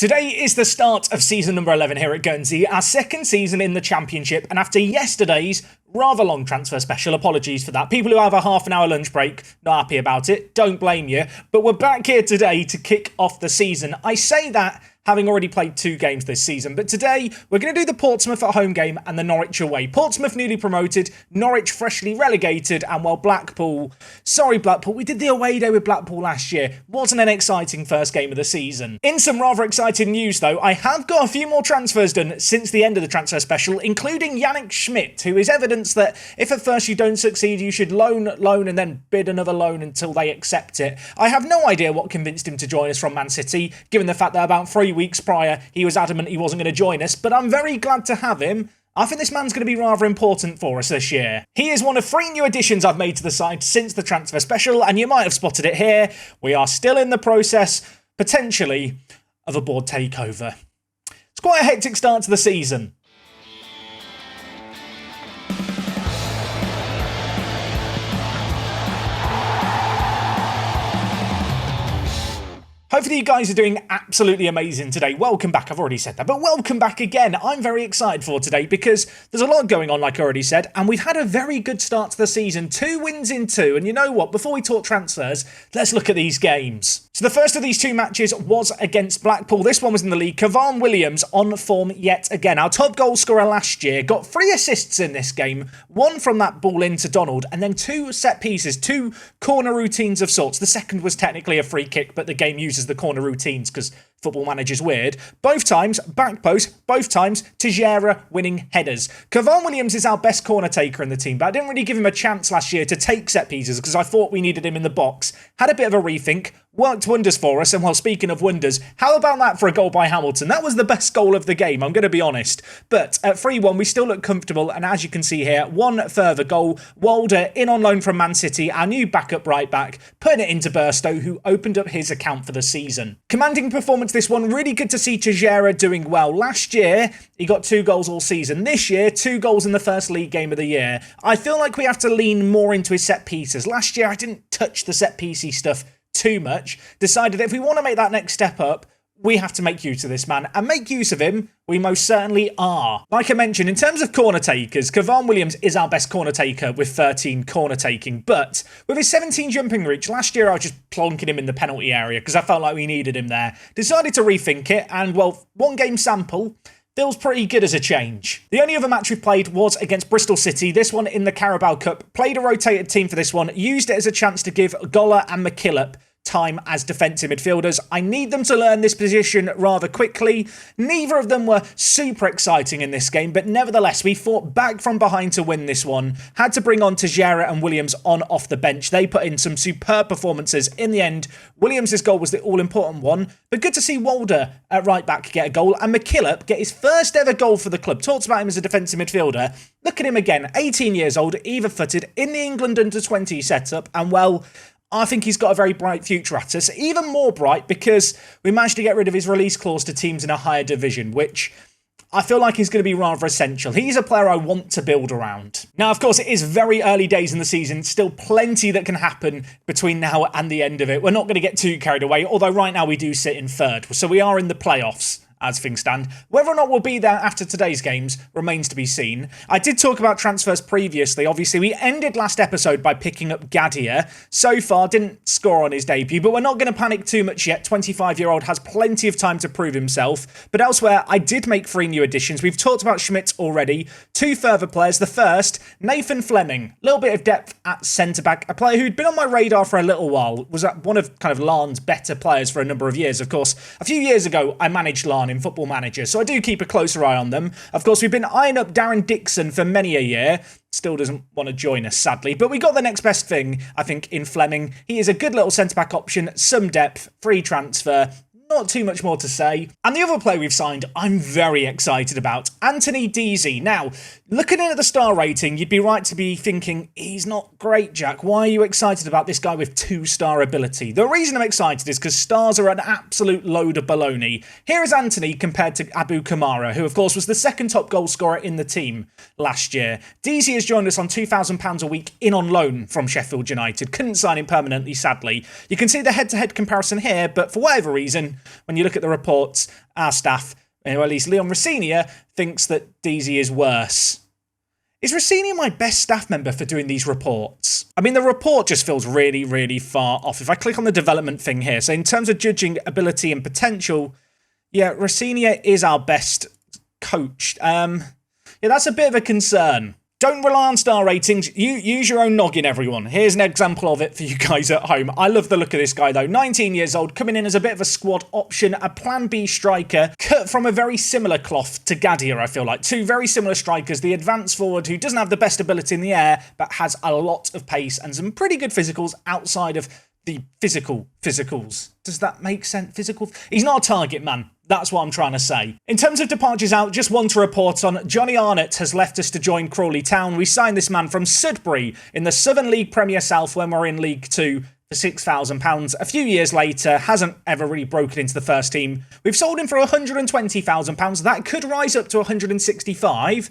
Today is the start of season number 11 here at Guernsey, our second season in the Championship, and after yesterday's rather long transfer special, apologies for that. People who have a half an hour lunch break, not happy about it, don't blame you, but we're back here today to kick off the season. I say that having already played 2 games this season, but today we're going to do the Portsmouth at home game and the Norwich away. Portsmouth newly promoted, Norwich freshly relegated, and while Blackpool, we did the away day with Blackpool last year, wasn't an exciting first game of the season. In some rather exciting news though, I have got a few more transfers done since the end of the transfer special, including Yannick Schmidt, who is evidence that if at first you don't succeed, you should loan, and then bid another loan until they accept it. I have no idea what convinced him to join us from Man City, given the fact that about 3 weeks prior, he was adamant he wasn't going to join us, but I'm very glad to have him. I think this man's going to be rather important for us this year. He is one of 3 new additions I've made to the side since the transfer special, and you might have spotted it here. We are still in the process, potentially, of a board takeover. It's quite a hectic start to the season. Hopefully you guys are doing absolutely amazing today. Welcome back. I've already said that, but welcome back again. I'm very excited for today because there's a lot going on, like I already said, and we've had a very good start to the season. 2 wins in 2, and you know what? Before we talk transfers, let's look at these games. So the first of these 2 matches was against Blackpool. This one was in the league. Kevan Williams on form yet again. Our top goal scorer last year got 3 assists in this game. 1 from that ball into Donald, and then 2 set pieces, 2 corner routines of sorts. The second was technically a free kick, but the game uses the corner routines because Football Manager's weird. Both times, back post, both times, Teixeira winning headers. Kevan Williams is our best corner taker in the team, but I didn't really give him a chance last year to take set pieces because I thought we needed him in the box. Had a bit of a rethink, worked wonders for us, and well, speaking of wonders, how about that for a goal by Hamilton? That was the best goal of the game, I'm going to be honest. But at 3-1, we still look comfortable, and as you can see here, 1 further goal. Walder in on loan from Man City, our new backup right back, putting it into Burstow, who opened up his account for the season. Commanding performance this one, really good to see Teixeira doing well. Last year, he got 2 goals all season. This year, 2 goals in the first league game of the year. I feel like we have to lean more into his set pieces. Last year, I didn't touch the set piecey stuff too much. Decided that if we want to make that next step up, we have to make use of this man, and make use of him, we most certainly are. Like I mentioned, in terms of corner takers, Kevan Williams is our best corner taker with 13 corner taking, but with his 17 jumping reach, last year I was just plonking him in the penalty area because I felt like we needed him there. Decided to rethink it, and well, 1 game sample feels pretty good as a change. The only other match we played was against Bristol City, this one in the Carabao Cup. Played a rotated team for this one, used it as a chance to give Goller and McKillop time as defensive midfielders. I need them to learn this position rather quickly. Neither of them were super exciting in this game, but nevertheless, we fought back from behind to win this one. Had to bring on Teixeira and Williams on off the bench. They put in some superb performances. In the end, Williams' goal was the all-important one, but good to see Walder at right back get a goal, and McKillop get his first ever goal for the club. Talked about him as a defensive midfielder. Look at him again, 18 years old, either-footed, in the England under-20 setup, and well, I think he's got a very bright future at us. Even more bright because we managed to get rid of his release clause to teams in a higher division, which I feel like is going to be rather essential. He's a player I want to build around. Now, of course, it is very early days in the season. Still plenty that can happen between now and the end of it. We're not going to get too carried away, although right now we do sit in 3rd. So we are in the playoffs as things stand. Whether or not we'll be there after today's games remains to be seen. I did talk about transfers previously. Obviously, we ended last episode by picking up Gadia. So far, didn't score on his debut, but we're not going to panic too much yet. 25-year-old has plenty of time to prove himself. But elsewhere, I did make 3 new additions. We've talked about Schmidt already. 2 further players. The first, Nathan Fleming. A little bit of depth at centre-back. A player who'd been on my radar for a little while. Was one of kind of Larne's better players for a number of years. Of course, a few years ago, I managed Larne in Football Manager, so I do keep a closer eye on them. Of course, we've been eyeing up Darren Dixon for many a year. Still doesn't want to join us, sadly, but we got the next best thing, I think, in Fleming. He is a good little centre-back option, some depth, free transfer. Not too much more to say. And the other player we've signed, I'm very excited about, Anthony Deasy. Now, looking in at the star rating, you'd be right to be thinking, he's not great, Jack. Why are you excited about this guy with 2-star ability? The reason I'm excited is because stars are an absolute load of baloney. Here is Anthony compared to Abu Kamara, who of course was the 2nd top goal scorer in the team last year. Deasy has joined us on £2,000 a week in on loan from Sheffield United. Couldn't sign him permanently, sadly. You can see the head-to-head comparison here, but for whatever reason, when you look at the reports, our staff, or at least Leon Rossinia, thinks that DZ is worse. Is Rossinia my best staff member for doing these reports? I mean, the report just feels really, really far off. If I click on the development thing here, so in terms of judging ability and potential, yeah, Rossinia is our best coach. Yeah, that's a bit of a concern. Don't rely on star ratings. You use your own noggin, everyone. Here's an example of it for you guys at home. I love the look of this guy, though. 19 years old, coming in as a bit of a squad option, a plan B striker, cut from a very similar cloth to Gadia, I feel like. Two very similar strikers. The advanced forward who doesn't have the best ability in the air, but has a lot of pace and some pretty good physicals outside of the physicals. Does that make sense? Physical? He's not a target man. That's what I'm trying to say. In terms of departures out, just one to report on. Johnny Arnott has left us to join Crawley Town. We signed this man from Sudbury in the Southern League Premier South when we're in League 2 for £6,000. A few years later, hasn't ever really broken into the first team. We've sold him for £120,000. That could rise up to £165,000.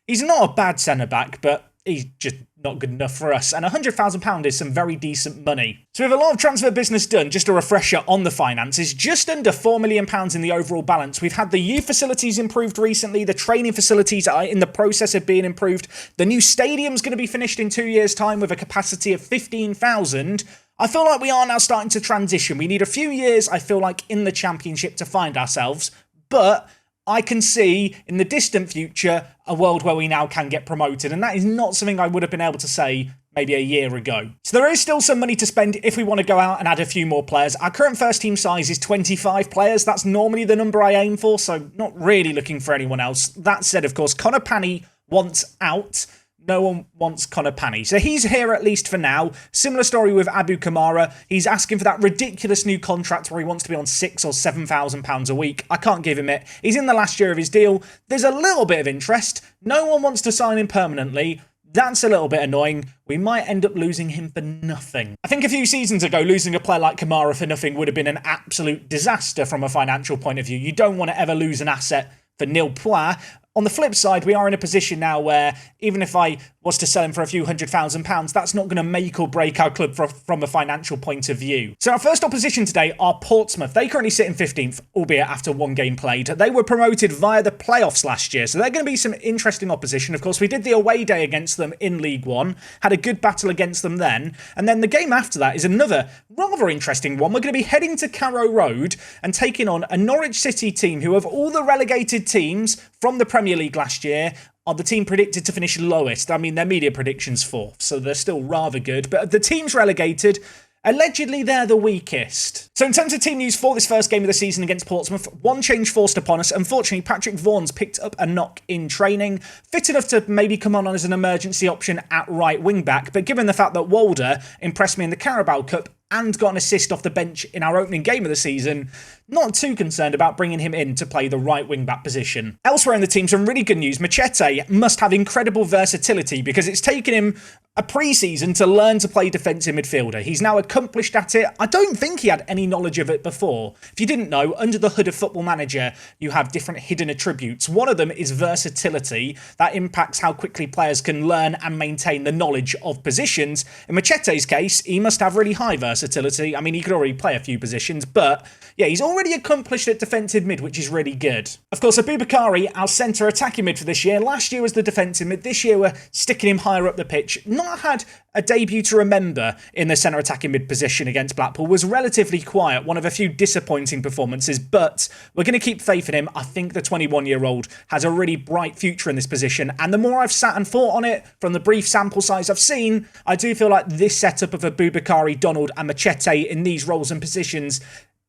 He's not a bad centre-back, but he's just not good enough for us. And £100,000 is some very decent money. So we have a lot of transfer business done. Just a refresher on the finances. Just under £4 million in the overall balance. We've had the youth facilities improved recently. The training facilities are in the process of being improved. The new stadium's going to be finished in 2 years' time with a capacity of 15,000. I feel like we are now starting to transition. We need a few years, I feel like, in the Championship to find ourselves. But I can see in the distant future a world where we now can get promoted, and that is not something I would have been able to say maybe a year ago. So there is still some money to spend if we want to go out and add a few more players. Our current first team size is 25 players. That's normally the number I aim for, so not really looking for anyone else. That said, of course, Connor Panny wants out. No one wants Connor Panny. So he's here at least for now. Similar story with Abu Kamara. He's asking for that ridiculous new contract where he wants to be on £6,000 or £7,000 a week. I can't give him it. He's in the last year of his deal. There's a little bit of interest. No one wants to sign him permanently. That's a little bit annoying. We might end up losing him for nothing. I think a few seasons ago, losing a player like Kamara for nothing would have been an absolute disaster from a financial point of view. You don't want to ever lose an asset for nil point. On the flip side, we are in a position now where even if I was to sell him for a few £100,000, that's not going to make or break our club from a financial point of view. So our first opposition today are Portsmouth. They currently sit in 15th, albeit after one game played. They were promoted via the playoffs last year, so they're going to be some interesting opposition. Of course, we did the away day against them in League One, had a good battle against them then, and then the game after that is another rather interesting one. We're going to be heading to Carrow Road and taking on a Norwich City team who, of all the relegated teams from the Premier League last year, are the team predicted to finish lowest. I mean, their media prediction's 4th, so they're still rather good. But the teams relegated, allegedly they're the weakest. So in terms of team news for this first game of the season against Portsmouth, one change forced upon us. Unfortunately, Patrick Vaughan's picked up a knock in training, fit enough to maybe come on as an emergency option at right wing back. But given the fact that Walder impressed me in the Carabao Cup and got an assist off the bench in our opening game of the season, not too concerned about bringing him in to play the right wing-back position. Elsewhere in the team, some really good news. Machete must have incredible versatility because it's taken him a pre-season to learn to play defensive midfielder. He's now accomplished at it. I don't think he had any knowledge of it before. If you didn't know, under the hood of Football Manager, you have different hidden attributes. One of them is versatility. That impacts how quickly players can learn and maintain the knowledge of positions. In Machete's case, he must have really high versatility. I mean, he could already play a few positions, but yeah, he's already accomplished at defensive mid, which is really good. Of course, Aboubakari, our centre attacking mid for this year. Last year was the defensive mid. This year we're sticking him higher up the pitch. Not had a debut to remember in the centre attacking mid position against Blackpool. Was relatively quiet, one of a few disappointing performances, but we're going to keep faith in him. I think the 21-year-old has a really bright future in this position, and the more I've sat and thought on it, from the brief sample size I've seen, I do feel like this setup of Aboubakari, Donald and Machete in these roles and positions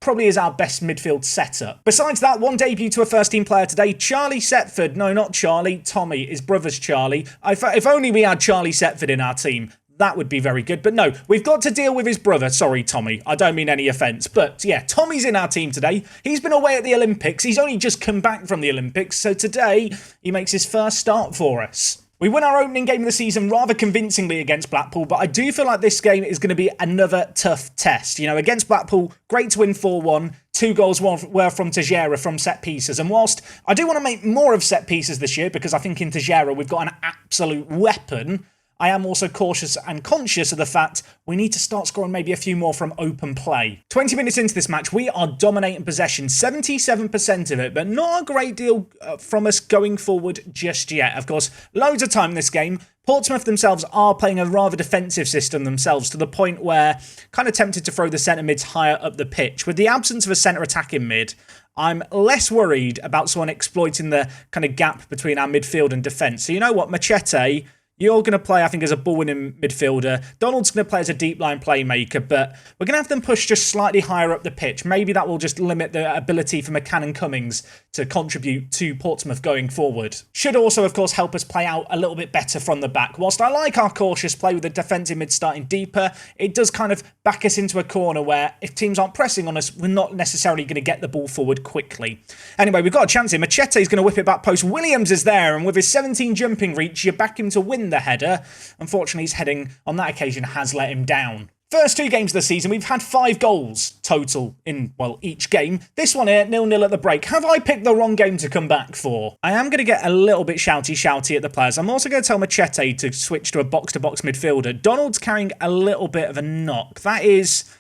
probably is our best midfield setup. Besides that, one debut to a first-team player today, Charlie Setford. No, not Charlie, Tommy. His brother's Charlie. If only we had Charlie Setford in our team, that would be very good. But no, we've got to deal with his brother. Sorry, Tommy. I don't mean any offence. But yeah, Tommy's in our team today. He's been away at the Olympics. He's only just come back from the Olympics. So today, he makes his first start for us. We won our opening game of the season rather convincingly against Blackpool, but I do feel like this game is going to be another tough test. You know, against Blackpool, great to win 4-1. 2 goals were from Tejera from set pieces. And whilst I do want to make more of set pieces this year, because I think in Tejera we've got an absolute weapon, I am also cautious and conscious of the fact we need to start scoring maybe a few more from open play. 20 minutes into this match, we are dominating possession, 77% of it, but not a great deal from us going forward just yet. Of course, loads of time in this game. Portsmouth themselves are playing a rather defensive system themselves, to the point where kind of tempted to throw the centre mids higher up the pitch. With the absence of a centre attacking mid, I'm less worried about someone exploiting the kind of gap between our midfield and defence. So you know what, Machete, you're going to play, I think, as a ball-winning midfielder. Donald's going to play as a deep-line playmaker, but we're going to have them push just slightly higher up the pitch. Maybe that will just limit the ability for McCann and Cummings to contribute to Portsmouth going forward. Should also, of course, help us play out a little bit better from the back. Whilst I like our cautious play with the defensive mid starting deeper, it does kind of back us into a corner where if teams aren't pressing on us, we're not necessarily going to get the ball forward quickly. Anyway, we've got a chance here. Machete's going to whip it back post. Williams is there, and with his 17 jumping reach, you back him to win the header. Unfortunately, his heading on that occasion has let him down. First 2 games of the season, we've had 5 goals total in, well, each game. This one here, 0-0 at the break. Have I picked the wrong game to come back for? I am going to get a little bit shouty at the players. I'm also going to tell Machete to switch to a box-to-box midfielder. Donald's carrying a little bit of a knock. That is...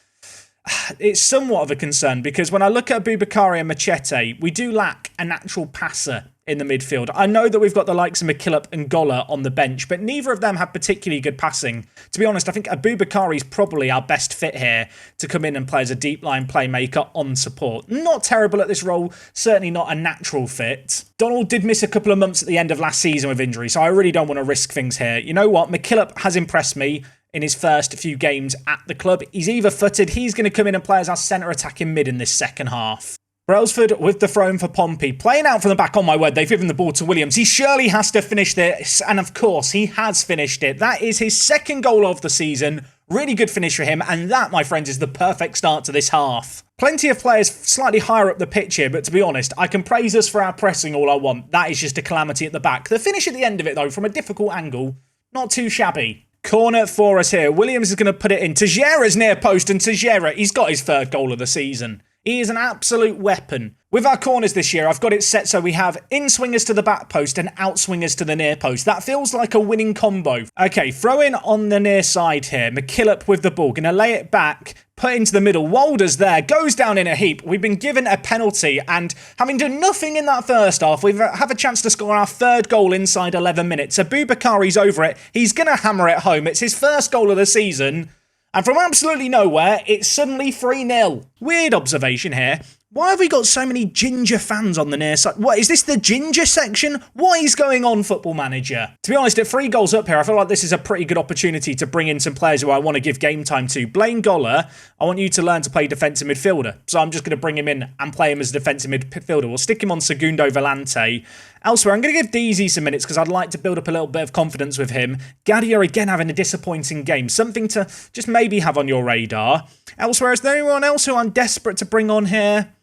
it's somewhat of a concern, because when I look at Boubakari and Machete, we do lack a natural passer in the midfield. I know that we've got the likes of McKillop and Goller on the bench, but neither of them have particularly good passing. To be honest, I think Boubakari is probably our best fit here to come in and play as a deep line playmaker on support. Not terrible at this role, certainly not a natural fit. Donald did miss a couple of months at the end of last season with injury, so I really don't want to risk things here. You know what? McKillop has impressed me in his first few games at the club. He's either-footed. He's going to come in and play as our centre attacking mid in this second half. Brailsford with the throw in for Pompey. Playing out from the back, on my word, they've given the ball to Williams. He surely has to finish this, and of course, he has finished it. That is his second goal of the season. Really good finish for him, and that, my friends, is the perfect start to this half. Plenty of players slightly higher up the pitch here, but to be honest, I can praise us for our pressing all I want. That is just a calamity at the back. The finish at the end of it, though, from a difficult angle, not too shabby. Corner for us here. Williams is going to put it in. Teixeira's near post, and Teixeira, he's got his third goal of the season. He is an absolute weapon. With our corners this year, I've got it set so we have in-swingers to the back post and out-swingers to the near post. That feels like a winning combo. Okay, throw in on the near side here. McKillop with the ball. Going to lay it back, put into the middle. Walder's there, goes down in a heap. We've been given a penalty, and having done nothing in that first half, we have a chance to score our third goal inside 11 minutes. So Boubakari's over it. He's going to hammer it home. It's his first goal of the season. And from absolutely nowhere, it's suddenly 3-0. Weird observation here. Why have we got so many ginger fans on the near side? What, is this the ginger section? What is going on, Football Manager? To be honest, at 3 goals up here, I feel like this is a pretty good opportunity to bring in some players who I want to give game time to. Blaine Goller, I want you to learn to play defensive midfielder. So I'm just going to bring him in and play him as a defensive midfielder. We'll stick him on Segundo Volante. Elsewhere, I'm going to give Deasy some minutes because I'd like to build up a little bit of confidence with him. Gadia again having a disappointing game. Something to just maybe have on your radar. Elsewhere, is there anyone else who I'm desperate to bring on here?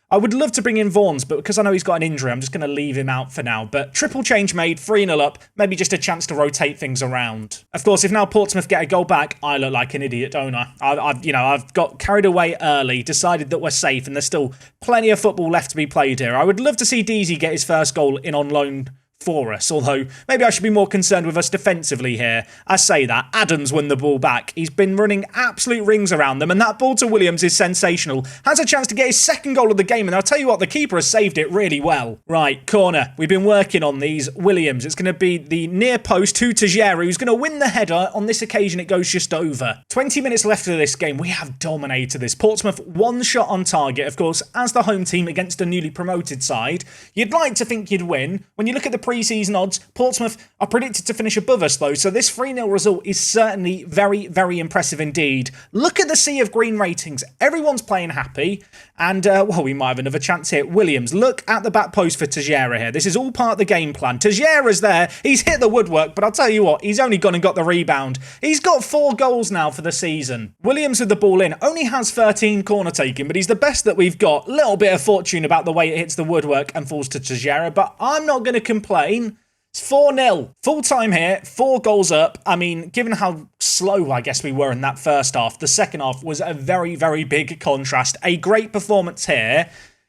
I would love to bring in Vaughan's, but because I know he's got an injury, I'm just going to leave him out for now. But triple change made, 3-0 up, maybe just a chance to rotate things around. Of course, if now Portsmouth get a goal back, I look like an idiot, don't I? I've got carried away early, decided that we're safe, and there's still plenty of football left to be played here. I would love to see Deasy get his first goal in on loan for us, although maybe I should be more concerned with us defensively here. I say that, Addons won the ball back. He's been running absolute rings around them, and that ball to Williams is sensational. Has a chance to get his second goal of the game, and I'll tell you what, the keeper has saved it really well. Right, corner. We've been working on these. Williams, it's going to be the near post to Teixeira, who's going to win the header. On this occasion, it goes just over. 20 minutes left of this game. We have dominated this. Portsmouth, 1 shot on target. Of course, as the home team against a newly promoted side, you'd like to think you'd win. When you look at the pre-season odds, Portsmouth are predicted to finish above us though, so this 3-0 result is certainly very, very impressive indeed. Look at the sea of green ratings. Everyone's playing happy, and well, we might have another chance here. Williams, look at the back post for Teixeira here. This is all part of the game plan. Teixeira's there. He's hit the woodwork, but I'll tell you what, he's only gone and got the rebound. He's got 4 goals now for the season. Williams with the ball in, only has 13 corner taking, but he's the best that we've got. Little bit of fortune about the way it hits the woodwork and falls to Teixeira, but I'm not going to complain. It's 4-0. Full time here, 4 goals up. I mean, given how slow I guess we were in that first half, the second half was a very, very big contrast. A great performance here.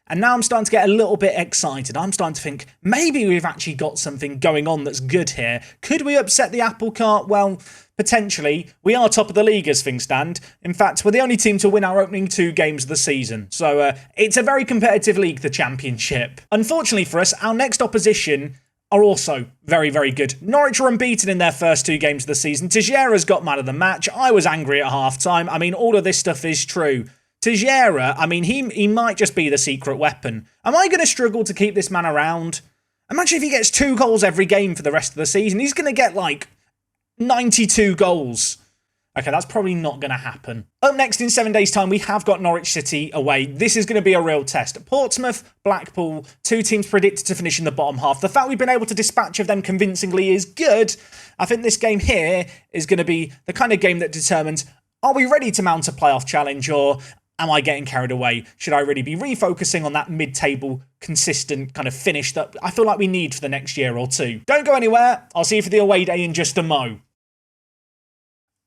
And now I'm starting to get a little bit excited. I'm starting to think maybe we've actually got something going on that's good here. Could we upset the apple cart? Well, potentially. We are top of the league as things stand. In fact, we're the only team to win our opening 2 games of the season. So it's a very competitive league, the Championship. Unfortunately for us, our next opposition are also very, very good. Norwich are unbeaten in their first 2 games of the season. Teixeira's got man of the match. I was angry at half-time. I mean, all of this stuff is true. Teixeira, I mean, he might just be the secret weapon. Am I going to struggle to keep this man around? Imagine if he gets 2 goals every game for the rest of the season. He's going to get, like, 92 goals. Okay, that's probably not going to happen. Up next in 7 days' time, we have got Norwich City away. This is going to be a real test. Portsmouth, Blackpool, 2 teams predicted to finish in the bottom half. The fact we've been able to dispatch of them convincingly is good. I think this game here is going to be the kind of game that determines, are we ready to mount a playoff challenge, or am I getting carried away? Should I really be refocusing on that mid-table, consistent kind of finish that I feel like we need for the next year or 2? Don't go anywhere. I'll see you for the away day in just a mo.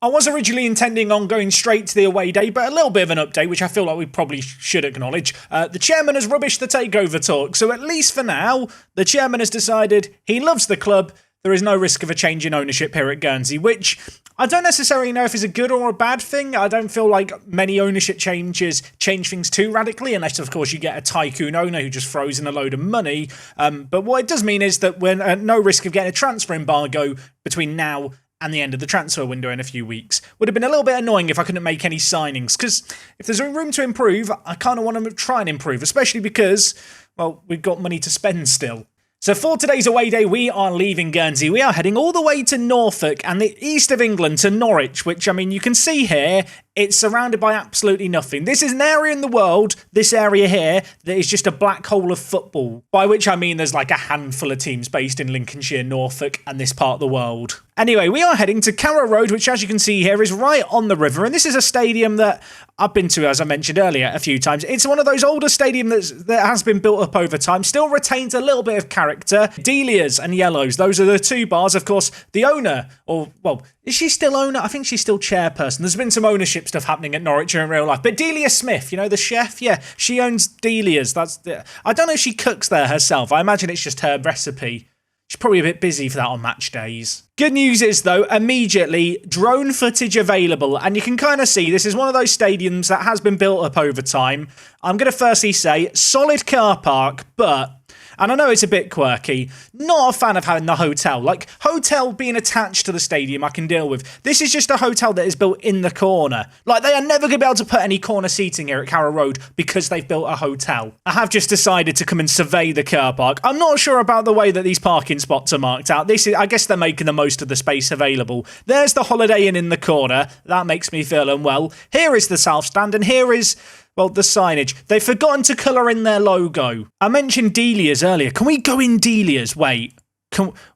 I was originally intending on going straight to the away day, but a little bit of an update, which I feel like we probably should acknowledge. The chairman has rubbished the takeover talk, so at least for now, the chairman has decided he loves the club. There is no risk of a change in ownership here at Guernsey, which I don't necessarily know if is a good or a bad thing. I don't feel like many ownership changes change things too radically, unless, of course, you get a tycoon owner who just throws in a load of money. But what it does mean is that we're at no risk of getting a transfer embargo between now and the end of the transfer window in a few weeks. Would have been a little bit annoying if I couldn't make any signings, because if there's room to improve, I kind of want to try and improve, especially because, well, we've got money to spend still. So for today's away day, we are leaving Guernsey. We are heading all the way to Norfolk and the east of England to Norwich, which, I mean, you can see here, it's surrounded by absolutely nothing. This is an area in the world, this area here, that is just a black hole of football. By which I mean there's like a handful of teams based in Lincolnshire, Norfolk, and this part of the world. Anyway, we are heading to Carrow Road, which, as you can see here, is right on the river. And this is a stadium that I've been to, as I mentioned earlier, a few times. It's one of those older stadiums that has been built up over time, still retains a little bit of character. Delias and Yellows, those are the 2 bars. Of course, the owner, or, well, is she still owner? I think she's still chairperson. There's been some ownership stuff happening at Norwich in real life. But Delia Smith, you know, the chef? Yeah, she owns Delia's. I don't know if she cooks there herself. I imagine it's just her recipe. She's probably a bit busy for that on match days. Good news is, though, immediately, drone footage available. And you can kind of see this is one of those stadiums that has been built up over time. I'm going to firstly say, solid car park, but, and I know it's a bit quirky, not a fan of having the hotel. Like, hotel being attached to the stadium I can deal with. This is just a hotel that is built in the corner. Like, they are never going to be able to put any corner seating here at Carrow Road because they've built a hotel. I have just decided to come and survey the car park. I'm not sure about the way that these parking spots are marked out. I guess they're making the most of the space available. There's the Holiday Inn in the corner. That makes me feel unwell. Here is the South Stand, and here is, well, the signage. They've forgotten to colour in their logo. I mentioned Delia's earlier. Can we go in Delia's? Wait.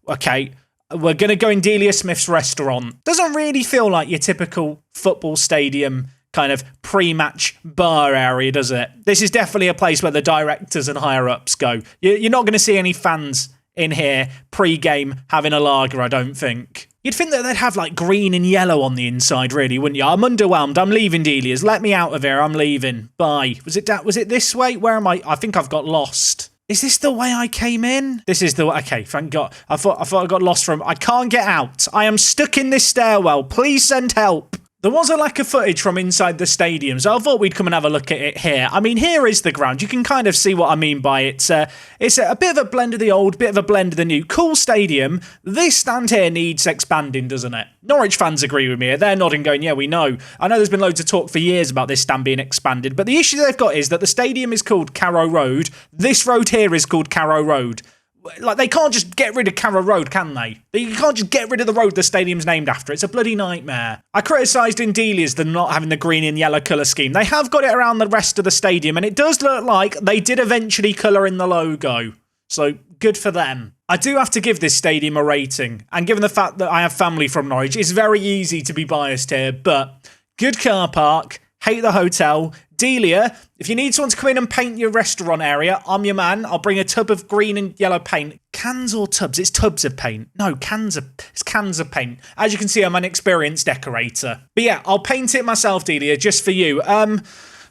Okay. We're going to go in Delia Smith's restaurant. Doesn't really feel like your typical football stadium kind of pre-match bar area, does it? This is definitely a place where the directors and higher-ups go. You're not going to see any fans in here pre-game having a lager, I don't think. You'd think that they'd have like green and yellow on the inside, really, wouldn't you? I'm underwhelmed. I'm leaving Delia's. Let me out of here. I'm leaving. Bye. Was it this way? Where am I? I think I've got lost. Is this the way I came in? This is the way. Okay, thank God. I thought I got lost from. I can't get out. I am stuck in this stairwell. Please send help. There was a lack of footage from inside the stadium, so I thought we'd come and have a look at it here. I mean, here is the ground. You can kind of see what I mean by it. It's a bit of a blend of the old, bit of a blend of the new. Cool stadium. This stand here needs expanding, doesn't it? Norwich fans agree with me. They're nodding going, yeah, we know. I know there's been loads of talk for years about this stand being expanded, but the issue they've got is that the stadium is called Carrow Road. This road here is called Carrow Road. Like, they can't just get rid of Carrow Road, can they? You can't just get rid of the road the stadium's named after. It's a bloody nightmare. I criticised in Delia's them not having the green and yellow colour scheme. They have got it around the rest of the stadium, and it does look like they did eventually colour in the logo. So, good for them. I do have to give this stadium a rating, and given the fact that I have family from Norwich, it's very easy to be biased here, but good car park, hate the hotel. Delia, if you need someone to come in and paint your restaurant area, I'm your man. I'll bring a tub of green and yellow paint. Cans or tubs? It's tubs of paint. No, it's cans of paint. As you can see, I'm an experienced decorator. But yeah, I'll paint it myself, Delia, just for you.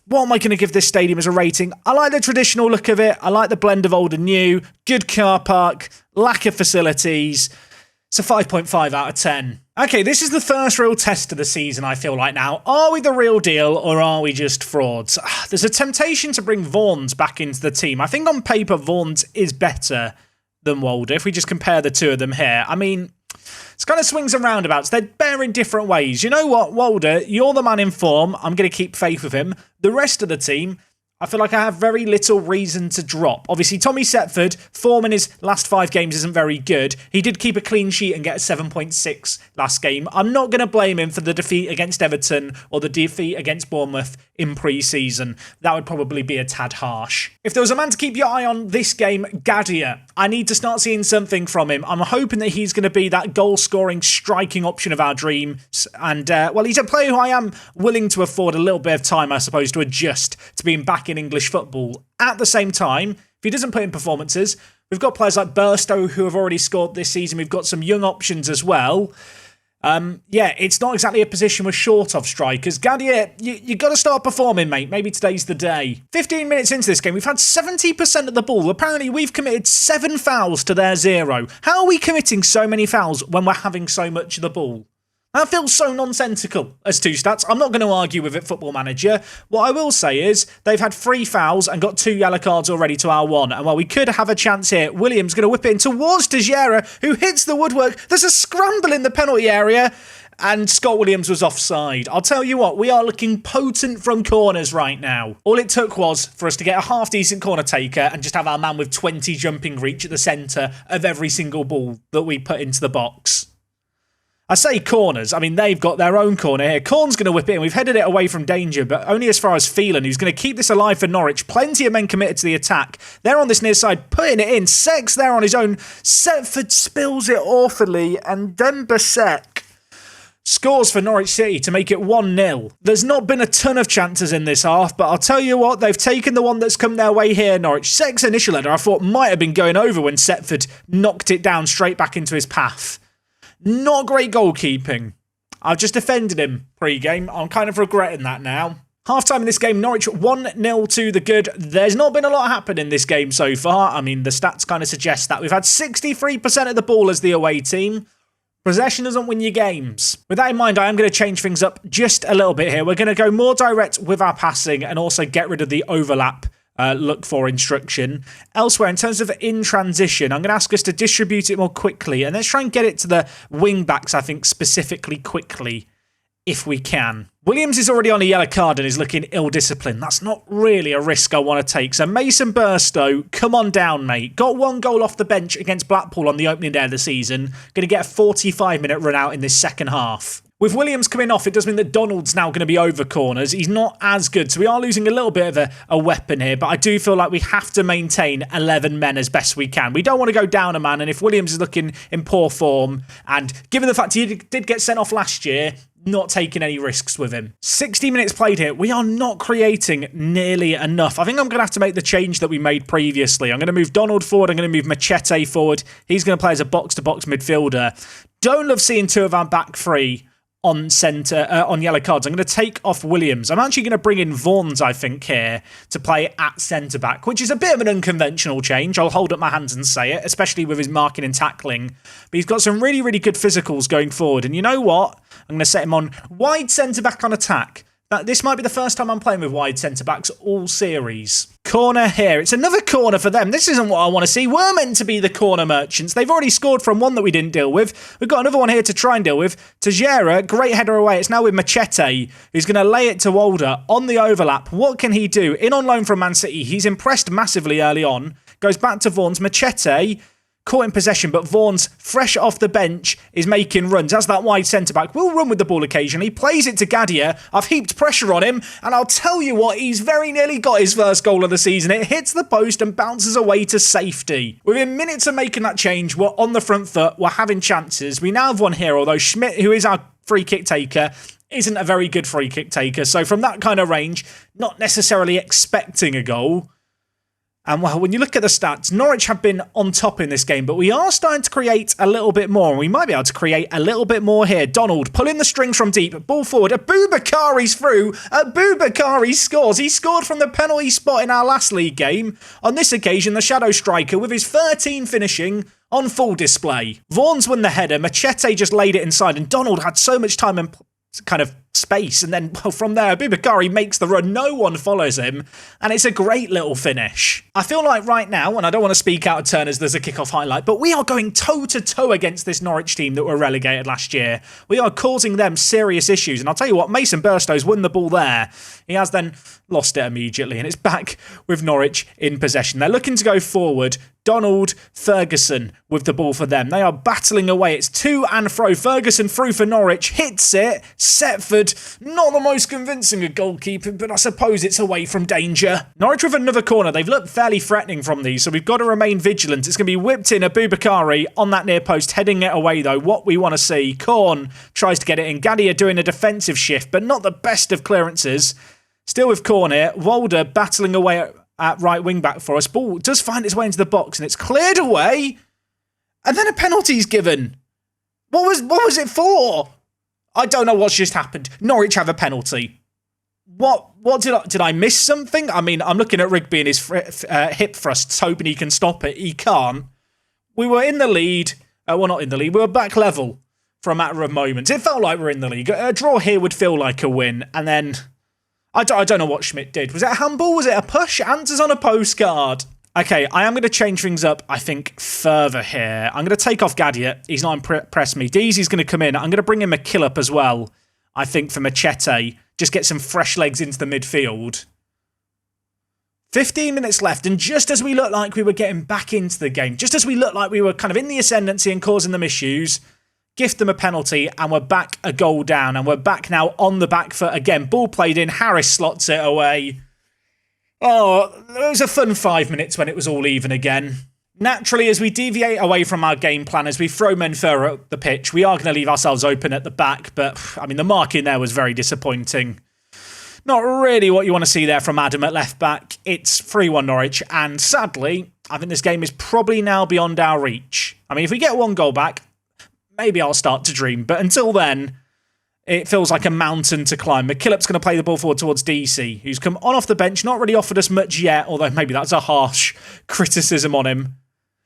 What am I going to give this stadium as a rating? I like the traditional look of it. I like the blend of old and new. Good car park, lack of facilities. It's a 5.5 out of 10. Okay, this is the first real test of the season, I feel like now. Are we the real deal or are we just frauds? There's a temptation to bring Vaughan's back into the team. I think on paper, Vaughan's is better than Walder if we just compare the two of them here. I mean, it's kind of swings and roundabouts. They're better in different ways. You know what, Walder, you're the man in form. I'm going to keep faith with him. The rest of the team, I feel like I have very little reason to drop. Obviously, Tommy Setford, form in his last 5 games isn't very good. He did keep a clean sheet and get a 7.6 last game. I'm not going to blame him for the defeat against Everton or the defeat against Bournemouth in pre-season. That would probably be a tad harsh. If there was a man to keep your eye on this game, Gadia. I need to start seeing something from him. I'm hoping that he's going to be that goal-scoring, striking option of our dreams. And, well, he's a player who I am willing to afford a little bit of time, I suppose, to adjust to being back in English football. At the same time, if he doesn't put in performances, we've got players like Burstow who have already scored this season. We've got some young options as well. Yeah, it's not exactly a position we're short of strikers. Gadia, you got to start performing, mate. Maybe today's the day. 15 minutes into this game, we've had 70% of the ball. Apparently, we've committed 7 fouls to their 0. How are we committing so many fouls when we're having so much of the ball? That feels so nonsensical as 2 stats. I'm not going to argue with it, Football Manager. What I will say is they've had 3 fouls and got 2 yellow cards already to our 1. And while we could have a chance here, Williams going to whip it in towards Teixeira, who hits the woodwork. There's a scramble in the penalty area. And Scott Williams was offside. I'll tell you what, we are looking potent from corners right now. All it took was for us to get a half-decent corner taker and just have our man with 20 jumping reach at the centre of every single ball that we put into the box. I say corners, I mean, they've got their own corner here. Corn's going to whip it in. We've headed it away from danger, but only as far as Phelan, who's going to keep this alive for Norwich. Plenty of men committed to the attack. They're on this near side, putting it in. Sek's there on his own. Setford spills it awfully, and Dembasek scores for Norwich City to make it 1-0. There's not been a ton of chances in this half, but I'll tell you what, they've taken the one that's come their way here, Norwich. Sek's initial header I thought might have been going over when Setford knocked it down straight back into his path. Not great goalkeeping. I've just defended him pre-game. I'm kind of regretting that now. Half-time in this game, Norwich 1-0 to the good. There's not been a lot happen in this game so far. I mean, the stats kind of suggest that. We've had 63% of the ball as the away team. Possession doesn't win you games. With that in mind, I am going to change things up just a little bit here. We're going to go more direct with our passing and also get rid of the overlap look for instruction. Elsewhere, in terms of in transition, I'm going to ask us to distribute it more quickly. And let's try and get it to the wing backs, I think, specifically quickly, if we can. Williams is already on a yellow card and is looking ill-disciplined. That's not really a risk I want to take. So Mason Burstow, come on down, mate. Got 1 goal off the bench against Blackpool on the opening day of the season. Going to get a 45-minute run out in this second half. With Williams coming off, it does mean that Donald's now going to be over corners. He's not as good, so we are losing a little bit of a weapon here, but I do feel like we have to maintain 11 men as best we can. We don't want to go down a man, and if Williams is looking in poor form, and given the fact he did get sent off last year, not taking any risks with him. 60 minutes played here. We are not creating nearly enough. I think I'm going to have to make the change that we made previously. I'm going to move Donald forward. I'm going to move Machete forward. He's going to play as a box-to-box midfielder. Don't love seeing 2 of our back 3 on centre, on yellow cards. I'm going to take off Williams. I'm actually going to bring in Vaughan's, I think, here to play at centre-back, which is a bit of an unconventional change. I'll hold up my hands and say it, especially with his marking and tackling. But he's got some really, really good physicals going forward. And you know what? I'm going to set him on wide centre-back on attack. This might be the first time I'm playing with wide centre-backs all series. Corner here. It's another corner for them. This isn't what I want to see. We're meant to be the corner merchants. They've already scored from one that we didn't deal with. We've got another one here to try and deal with. Teixeira, great header away. It's now with Machete, who's going to lay it to Walder on the overlap. What can he do? In on loan from Man City. He's impressed massively early on. Goes back to Vaughan's. Machete caught in possession, but Vaughan's, fresh off the bench, is making runs. As that wide centre-back will run with the ball occasionally, plays it to Gadia. I've heaped pressure on him, and I'll tell you what, he's very nearly got his first goal of the season. It hits the post and bounces away to safety. Within minutes of making that change, we're on the front foot, we're having chances. We now have one here, although Schmidt, who is our free kick taker, isn't a very good free kick taker. So from that kind of range, not necessarily expecting a goal. And well, when you look at the stats, Norwich have been on top in this game, but we are starting to create a little bit more, and we might be able to create a little bit more here. Donald pulling the strings from deep, ball forward, Aboubakari's through, Aboubakari scores. He scored from the penalty spot in our last league game. On this occasion, the shadow striker with his 13 finishing on full display. Vaughan's won the header, Machete just laid it inside, and Donald had so much time and kind of space, and then well, from there Aboubakari makes the run, no one follows him, and it's a great little finish. I feel like right now, and I don't want to speak out of turn as there's a kickoff highlight, but we are going toe to toe against this Norwich team that were relegated last year. We are causing them serious issues, and I'll tell you what, Mason Burstow's won the ball there. He has then lost it immediately, and it's back with Norwich in possession. They're looking to go forward. Donald, Ferguson with the ball for them. They are battling away. It's to and fro. Ferguson through for Norwich. Hits it. Setford, not the most convincing a goalkeeper, but I suppose it's away from danger. Norwich with another corner. They've looked fairly threatening from these, so we've got to remain vigilant. It's going to be whipped in. Aboubakari on that near post, heading it away though. What we want to see. Korn tries to get it in. Gadia doing a defensive shift, but not the best of clearances. Still with Korn here. Walder battling away at right wing back for us. Ball does find its way into the box and it's cleared away. And then a penalty's given. What was it for? I don't know what's just happened. Norwich have a penalty. What did I miss something? I mean, I'm looking at Rigby and his hip thrusts, hoping he can stop it. He can't. We were in the lead. Well, not in the lead. We were back level for a matter of moments. It felt like we're in the league. A draw here would feel like a win. And then I don't know what Schmidt did. Was it a handball? Was it a push? Answers on a postcard. Okay, I am going to change things up, I think, further here. I'm going to take off Gadia. He's not impressed me. Deezy's going to come in. I'm going to bring in McKillop as well, I think, for Machete. Just get some fresh legs into the midfield. 15 minutes left, and just as we looked like we were getting back into the game, just as we looked like we were kind of in the ascendancy and causing them issues, gift them a penalty, and we're back a goal down, and we're back now on the back foot again. Ball played in, Harris slots it away. Oh, it was a fun 5 minutes when it was all even again. Naturally, as we deviate away from our game plan, as we throw men further up the pitch, we are going to leave ourselves open at the back, but, I mean, the mark in there was very disappointing. Not really what you want to see there from Adam at left back. It's 3-1 Norwich, and sadly, I think this game is probably now beyond our reach. I mean, if we get one goal back, maybe I'll start to dream, but until then, it feels like a mountain to climb. McKillop's going to play the ball forward towards DC, who's come on off the bench, not really offered us much yet, although maybe that's a harsh criticism on him.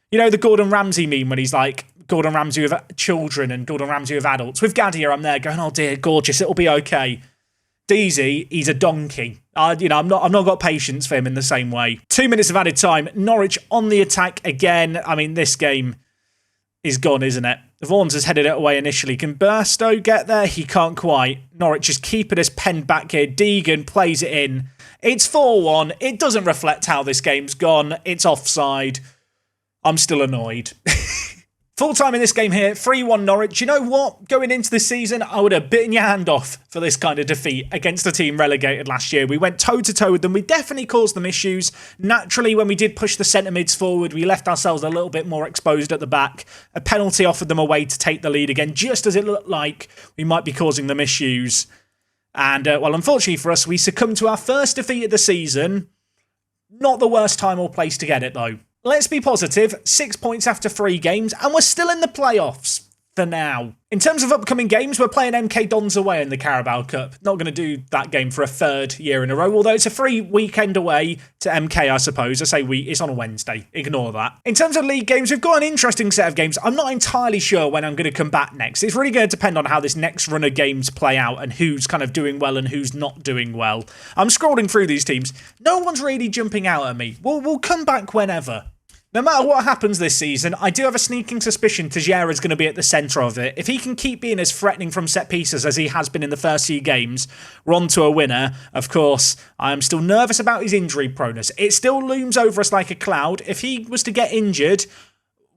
You know the Gordon Ramsay meme when he's like, Gordon Ramsay with children and Gordon Ramsay with adults. With Gadia, I'm there going, oh dear, gorgeous, it'll be okay. DZ, he's a donkey. I've not got patience for him in the same way. 2 minutes of added time. Norwich on the attack again. I mean, this game is gone, isn't it? Vaughan's has headed it away initially. Can Burstow get there? He can't quite. Norwich is keeping us penned back here. Deegan plays it in. It's 4-1. It doesn't reflect how this game's gone. It's offside. I'm still annoyed. Full time in this game here, 3-1 Norwich. You know what? Going into this season, I would have bitten your hand off for this kind of defeat against a team relegated last year. We went toe-to-toe with them. We definitely caused them issues. Naturally, when we did push the centre mids forward, we left ourselves a little bit more exposed at the back. A penalty offered them a way to take the lead again, just as it looked like we might be causing them issues. And, well, unfortunately for us, we succumbed to our first defeat of the season. Not the worst time or place to get it, though. Let's be positive, 6 points after 3 games, and we're still in the playoffs for now. In terms of upcoming games, we're playing MK Dons away in the Carabao Cup. Not going to do that game for a 3rd year in a row, although it's a free weekend away to MK, I suppose. I say it's on a Wednesday. Ignore that. In terms of league games, we've got an interesting set of games. I'm not entirely sure when I'm going to come back next. It's really going to depend on how this next run of games play out and who's kind of doing well and who's not doing well. I'm scrolling through these teams. No one's really jumping out at me. We'll come back whenever. No matter what happens this season, I do have a sneaking suspicion Teixeira's going to be at the centre of it. If he can keep being as threatening from set pieces as he has been in the first few games, we're on to a winner. Of course, I am still nervous about his injury proneness. It still looms over us like a cloud. If he was to get injured,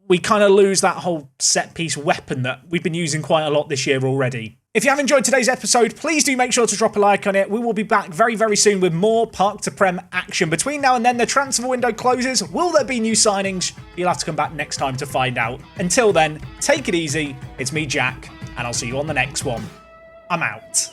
we kind of lose that whole set piece weapon that we've been using quite a lot this year already. If you have enjoyed today's episode, please do make sure to drop a like on it. We will be back very, very soon with more Park to Prem action. Between now and then, the transfer window closes. Will there be new signings? You'll have to come back next time to find out. Until then, take it easy. It's me, Jack, and I'll see you on the next one. I'm out.